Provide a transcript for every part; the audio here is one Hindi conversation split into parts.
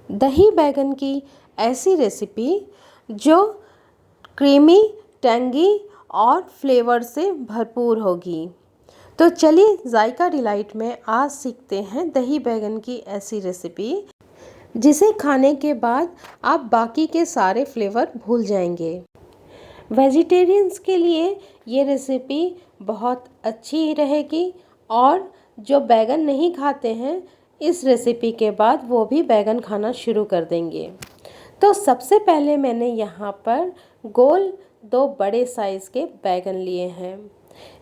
दही बैगन की ऐसी रेसिपी जो क्रीमी, टैंगी और फ्लेवर से भरपूर होगी। तो चलिए जायका डिलाइट में आज सीखते हैं दही बैगन की ऐसी रेसिपी जिसे खाने के बाद आप बाकी के सारे फ्लेवर भूल जाएंगे। वेजिटेरियंस के लिए ये रेसिपी बहुत अच्छी रहेगी और जो बैगन नहीं खाते हैं इस रेसिपी के बाद वो भी बैगन खाना शुरू कर देंगे। तो सबसे पहले मैंने यहाँ पर गोल 2 बड़े साइज़ के बैगन लिए हैं।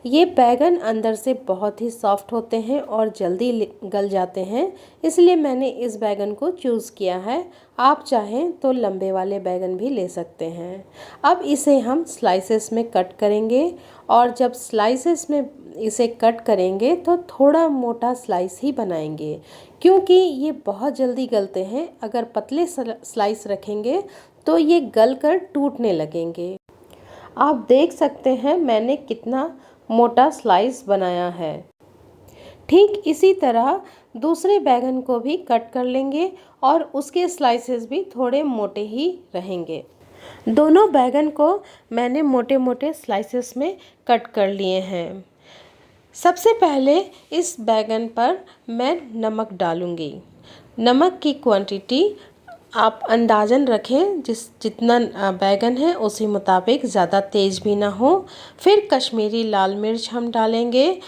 ये बैगन अंदर से बहुत ही सॉफ्ट होते हैं और जल्दी गल जाते हैं, इसलिए मैंने इस बैगन को चूज़ किया है। आप चाहें तो लंबे वाले बैगन भी ले सकते हैं। अब इसे हम स्लाइसेस में कट करेंगे और जब स्लाइसेस में इसे कट करेंगे तो थोड़ा मोटा स्लाइस ही बनाएंगे, क्योंकि ये बहुत जल्दी गलते हैं। अगर पतले स्लाइस रखेंगे तो ये गल कर टूटने लगेंगे। आप देख सकते हैं मैंने कितना मोटा स्लाइस बनाया है। ठीक इसी तरह दूसरे बैगन को भी कट कर लेंगे और उसके स्लाइसेस भी थोड़े मोटे ही रहेंगे। दोनों बैगन को मैंने मोटे मोटे स्लाइसेस में कट कर लिए हैं। सबसे पहले इस बैगन पर मैं नमक डालूंगी। नमक की क्वांटिटी आप अंदाज़न रखें, जितना बैगन है उसी मुताबिक, ज़्यादा तेज़ भी ना हो। फिर कश्मीरी लाल मिर्च हम डालेंगे।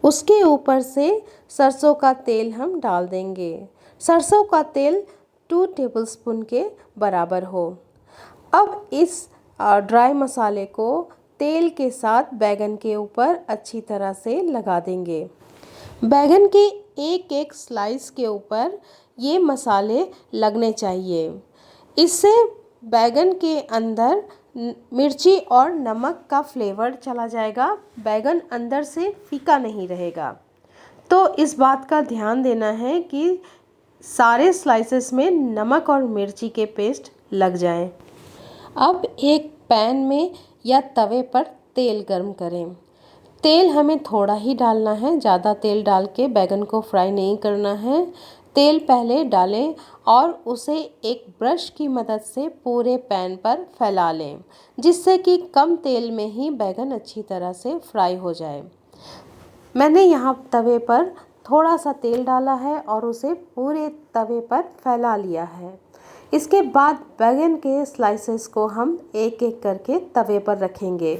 उसके ऊपर से सरसों का तेल हम डाल देंगे। सरसों का तेल 2 टेबलस्पून के बराबर हो। अब इस ड्राई मसाले को तेल के साथ बैगन के ऊपर अच्छी तरह से लगा देंगे। बैगन के एक एक स्लाइस के ऊपर ये मसाले लगने चाहिए। इससे बैगन के अंदर मिर्ची और नमक का फ्लेवर चला जाएगा, बैगन अंदर से फीका नहीं रहेगा। तो इस बात का ध्यान देना है कि सारे स्लाइसेस में नमक और मिर्ची के पेस्ट लग जाएं। अब एक पैन में या तवे पर तेल गर्म करें। तेल हमें थोड़ा ही डालना है, ज़्यादा तेल डाल के बैगन को फ्राई नहीं करना है। तेल पहले डालें और उसे एक ब्रश की मदद से पूरे पैन पर फैला लें, जिससे कि कम तेल में ही बैगन अच्छी तरह से फ्राई हो जाए। मैंने यहाँ तवे पर थोड़ा सा तेल डाला है और उसे पूरे तवे पर फैला लिया है। इसके बाद बैगन के स्लाइसेस को हम एक एक करके तवे पर रखेंगे।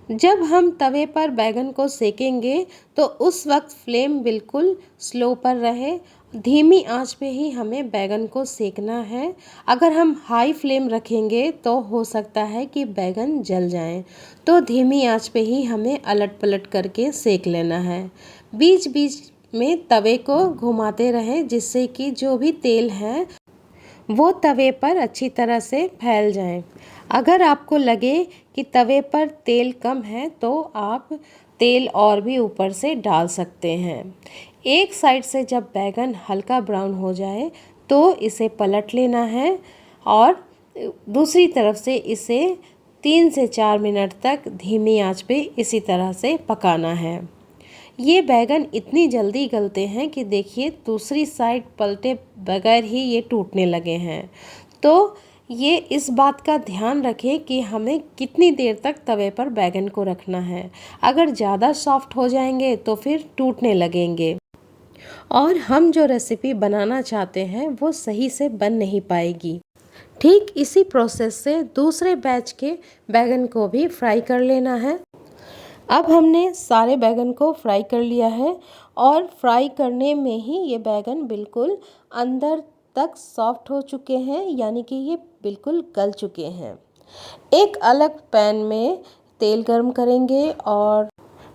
जब हम तवे पर बैगन को सेकेंगे तो उस वक्त फ्लेम बिल्कुल स्लो पर रहे। धीमी आंच पे ही हमें बैगन को सेकना है। अगर हम हाई फ्लेम रखेंगे तो हो सकता है कि बैगन जल जाएं। तो धीमी आंच पे ही हमें अलट पलट करके सेक लेना है। बीच बीच में तवे को घुमाते रहें, जिससे कि जो भी तेल है वो तवे पर अच्छी तरह से फैल जाएं। अगर आपको लगे कि तवे पर तेल कम है तो आप तेल और भी ऊपर से डाल सकते हैं। एक साइड से जब बैगन हल्का ब्राउन हो जाए तो इसे पलट लेना है और दूसरी तरफ से इसे 3 से 4 मिनट तक धीमी आंच पे इसी तरह से पकाना है। ये बैगन इतनी जल्दी गलते हैं कि देखिए दूसरी साइड पलटे बगैर ही ये टूटने लगे हैं। तो ये इस बात का ध्यान रखें कि हमें कितनी देर तक तवे पर बैगन को रखना है। अगर ज़्यादा सॉफ्ट हो जाएंगे तो फिर टूटने लगेंगे और हम जो रेसिपी बनाना चाहते हैं वो सही से बन नहीं पाएगी। ठीक इसी प्रोसेस से दूसरे बैच के बैगन को भी फ्राई कर लेना है। अब हमने सारे बैगन को फ्राई कर लिया है और फ्राई करने में ही ये बैगन बिल्कुल अंदर तक सॉफ्ट हो चुके हैं, यानी कि ये बिल्कुल गल चुके हैं। एक अलग पैन में तेल गर्म करेंगे और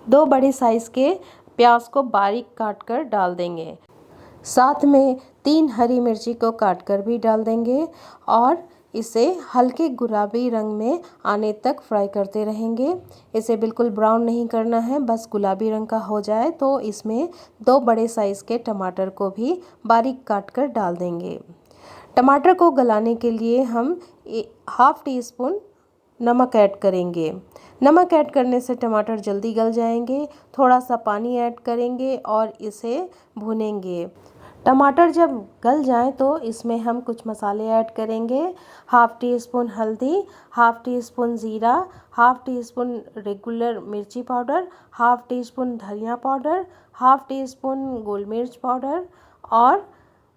2 बड़े साइज़ के प्याज को बारीक काट कर डाल देंगे। साथ में 3 हरी मिर्ची को काट कर भी डाल देंगे और इसे हल्के गुलाबी रंग में आने तक फ्राई करते रहेंगे। इसे बिल्कुल ब्राउन नहीं करना है, बस गुलाबी रंग का हो जाए तो इसमें 2 बड़े साइज़ के टमाटर को भी बारीक काट कर डाल देंगे। टमाटर को गलाने के लिए हम ½ टीस्पून नमक ऐड करेंगे। नमक ऐड करने से टमाटर जल्दी गल जाएंगे। थोड़ा सा पानी ऐड करेंगे और इसे भूनेंगे। टमाटर जब गल जाएं तो इसमें हम कुछ मसाले ऐड करेंगे। हाफ़ टी स्पून हल्दी, हाफ़ टी स्पून ज़ीरा, हाफ़ टी स्पून रेगुलर मिर्ची पाउडर, हाफ़ टी स्पून धनिया पाउडर, हाफ़ टी स्पून गोल मिर्च पाउडर और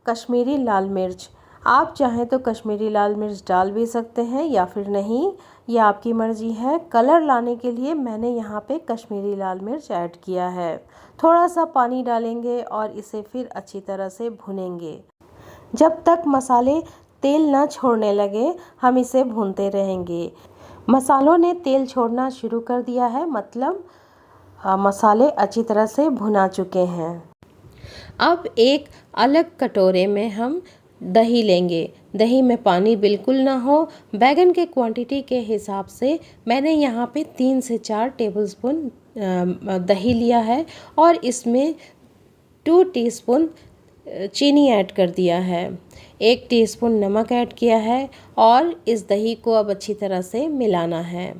कश्मीरी लाल मिर्च। आप चाहें तो कश्मीरी लाल मिर्च डाल भी सकते हैं या फिर नहीं, ये आपकी मर्ज़ी है। कलर लाने के लिए मैंने यहाँ पे कश्मीरी लाल मिर्च ऐड किया है। थोड़ा सा पानी डालेंगे और इसे फिर अच्छी तरह से भुनेंगे। जब तक मसाले तेल ना छोड़ने लगे हम इसे भूनते रहेंगे। मसालों ने तेल छोड़ना शुरू कर दिया है, मतलब मसाले अच्छी तरह से भुना चुके हैं। अब एक अलग कटोरे में हम दही लेंगे। दही में पानी बिल्कुल ना हो। बैगन के क्वांटिटी के हिसाब से मैंने यहाँ पे 3 से 4 टेबलस्पून दही लिया है और इसमें 2 टीस्पून चीनी ऐड कर दिया है, 1 टीस्पून नमक ऐड किया है और इस दही को अब अच्छी तरह से मिलाना है।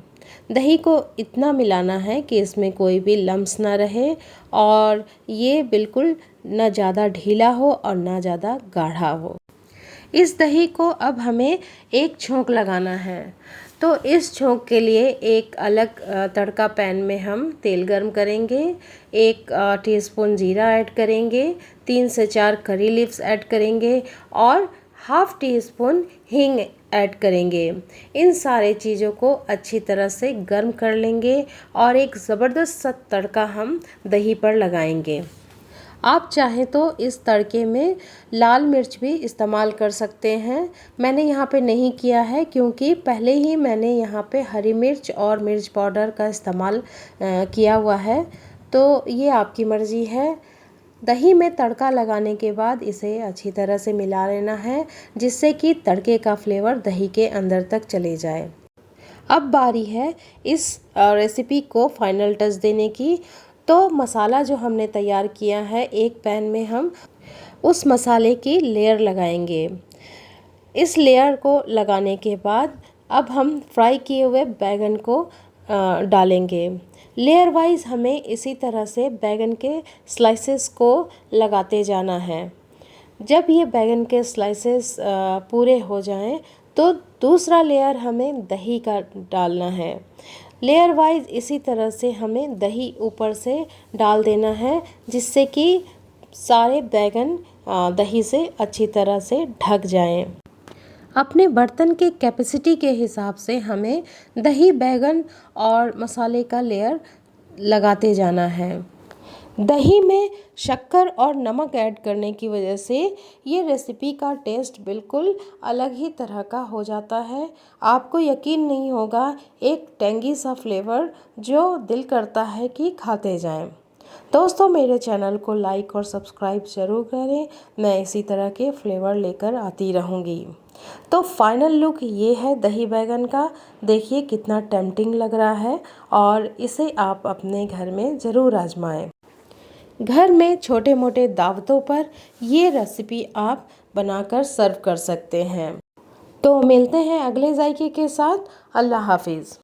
दही को इतना मिलाना है कि इसमें कोई भी लम्स ना रहे और ये बिल्कुल ना ज़्यादा ढीला हो और ना ज़्यादा गाढ़ा हो। इस दही को अब हमें एक छोंक लगाना है। तो इस छोंक के लिए एक अलग तड़का पैन में हम तेल गरम करेंगे। 1 टीस्पून जीरा ऐड करेंगे, 3 से 4 करी लीव्स ऐड करेंगे और हाफ़ टी स्पून हींग ऐड करेंगे। इन सारे चीज़ों को अच्छी तरह से गर्म कर लेंगे और एक ज़बरदस्त सा तड़का हम दही पर लगाएंगे। आप चाहें तो इस तड़के में लाल मिर्च भी इस्तेमाल कर सकते हैं। मैंने यहाँ पे नहीं किया है क्योंकि पहले ही मैंने यहाँ पे हरी मिर्च और मिर्च पाउडर का इस्तेमाल किया हुआ है, तो ये आपकी मर्ज़ी है। दही में तड़का लगाने के बाद इसे अच्छी तरह से मिला लेना है जिससे कि तड़के का फ्लेवर दही के अंदर तक चले जाए। अब बारी है इस रेसिपी को फाइनल टच देने की। तो मसाला जो हमने तैयार किया है, एक पैन में हम उस मसाले की लेयर लगाएंगे। इस लेयर को लगाने के बाद अब हम फ्राई किए हुए बैगन को डालेंगे। लेयर वाइज हमें इसी तरह से बैगन के स्लाइसेस को लगाते जाना है। जब ये बैगन के स्लाइसेस पूरे हो जाएं तो दूसरा लेयर हमें दही का डालना है। लेयर वाइज इसी तरह से हमें दही ऊपर से डाल देना है जिससे कि सारे बैगन दही से अच्छी तरह से ढक जाएं। अपने बर्तन के कैपेसिटी के हिसाब से हमें दही, बैगन और मसाले का लेयर लगाते जाना है। दही में शक्कर और नमक ऐड करने की वजह से ये रेसिपी का टेस्ट बिल्कुल अलग ही तरह का हो जाता है। आपको यकीन नहीं होगा, एक टेंगी सा फ्लेवर जो दिल करता है कि खाते जाएं। दोस्तों, मेरे चैनल को लाइक और सब्सक्राइब ज़रूर करें। मैं इसी तरह के फ्लेवर लेकर आती रहूँगी। तो फाइनल लुक ये है दही बैगन का। देखिए कितना टेम्पटिंग लग रहा है और इसे आप अपने घर में ज़रूर आजमाएं। घर में छोटे मोटे दावतों पर ये रेसिपी आप बनाकर सर्व कर सकते हैं। तो मिलते हैं अगले जायके के साथ। अल्लाह हाफिज़।